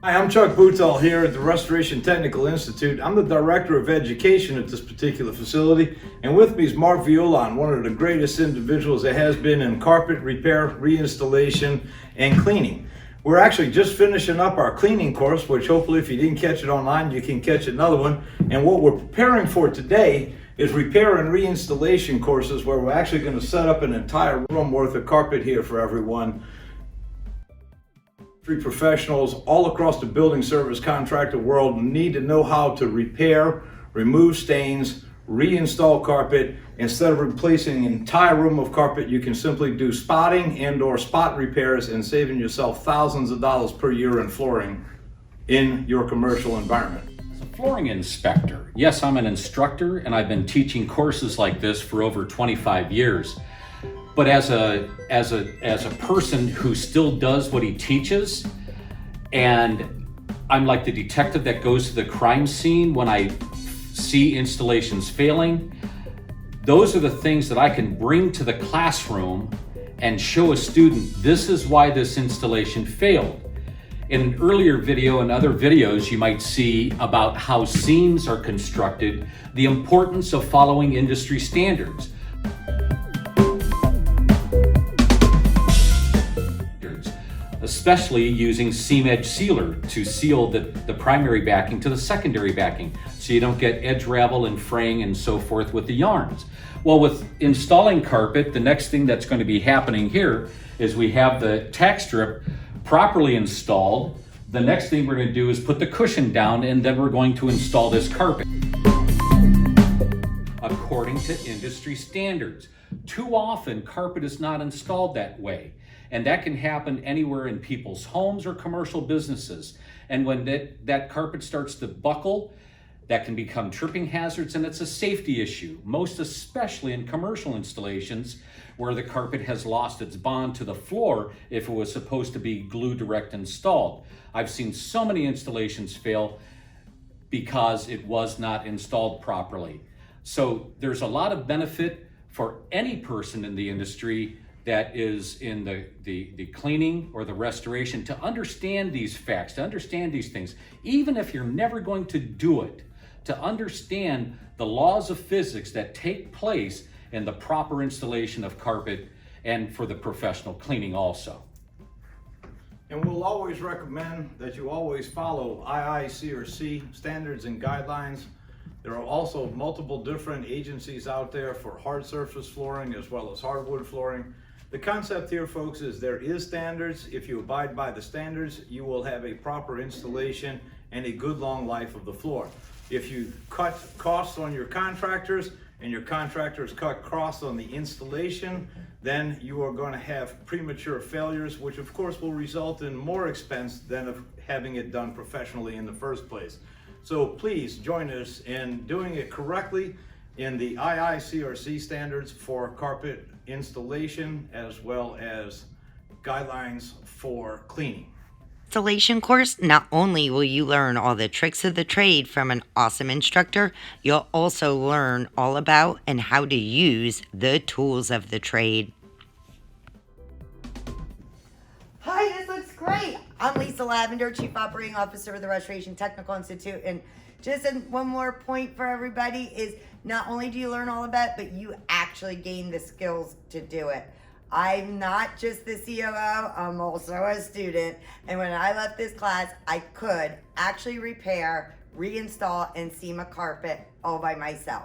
Hi, I'm Chuck Boothall here at the Restoration Technical Institute. I'm the Director of Education at this particular facility, and with me is Mark Violon, one of the greatest individuals that has been in carpet repair, reinstallation, and cleaning. We're actually just finishing up our cleaning course, which hopefully if you didn't catch it online, you can catch another one. And what we're preparing for today is repair and reinstallation courses, where we're actually going to set up an entire room worth of carpet here for everyone. Professionals all across the building service contractor world need to know how to repair, remove stains, reinstall carpet. Instead of replacing an entire room of carpet, you can simply do spotting and/or spot repairs and saving yourself thousands of dollars per year in flooring in your commercial environment. As a flooring inspector, yes, I'm an instructor and I've been teaching courses like this for over 25 years. But as a person who still does what he teaches, and I'm like the detective that goes to the crime scene when I see installations failing, those are the things that I can bring to the classroom and show a student, this is why this installation failed. In an earlier video and other videos, you might see about how seams are constructed, the importance of following industry standards. Especially using seam edge sealer to seal the primary backing to the secondary backing, so you don't get edge ravel and fraying and so forth with the yarns. Well, with installing carpet, the next thing that's going to be happening here is we have the tack strip properly installed. The next thing we're going to do is put the cushion down, and then we're going to install this carpet according to industry standards. Too often, carpet is not installed that way. And that can happen anywhere in people's homes or commercial businesses. And when that carpet starts to buckle, that can become tripping hazards, and it's a safety issue, most especially in commercial installations where the carpet has lost its bond to the floor if it was supposed to be glue direct installed. I've seen so many installations fail because it was not installed properly. So there's a lot of benefit for any person in the industry that is in the cleaning or the restoration to understand these facts, to understand these things, even if you're never going to do it, to understand the laws of physics that take place in the proper installation of carpet and for the professional cleaning also. And we'll always recommend that you always follow IICRC standards and guidelines. There are also multiple different agencies out there for hard surface flooring as well as hardwood flooring. The concept here, folks, is there is standards. If you abide by the standards, you will have a proper installation and a good long life of the floor. If you cut costs on your contractors and your contractors cut costs on the installation, then you are going to have premature failures, which of course will result in more expense than of having it done professionally in the first place. So please join us in doing it correctly in the IICRC standards for carpet installation as well as guidelines for cleaning. Installation course, not only will you learn all the tricks of the trade from an awesome instructor, you'll also learn all about and how to use the tools of the trade. Hi, this looks great. I'm Lisa Lavender, Chief Operating Officer of the Restoration Technical Institute, and just one more point for everybody is not only do you learn all about it, but you actually gain the skills to do it. I'm not just the COO, I'm also a student. And when I left this class, I could actually repair, reinstall, and seam a carpet all by myself.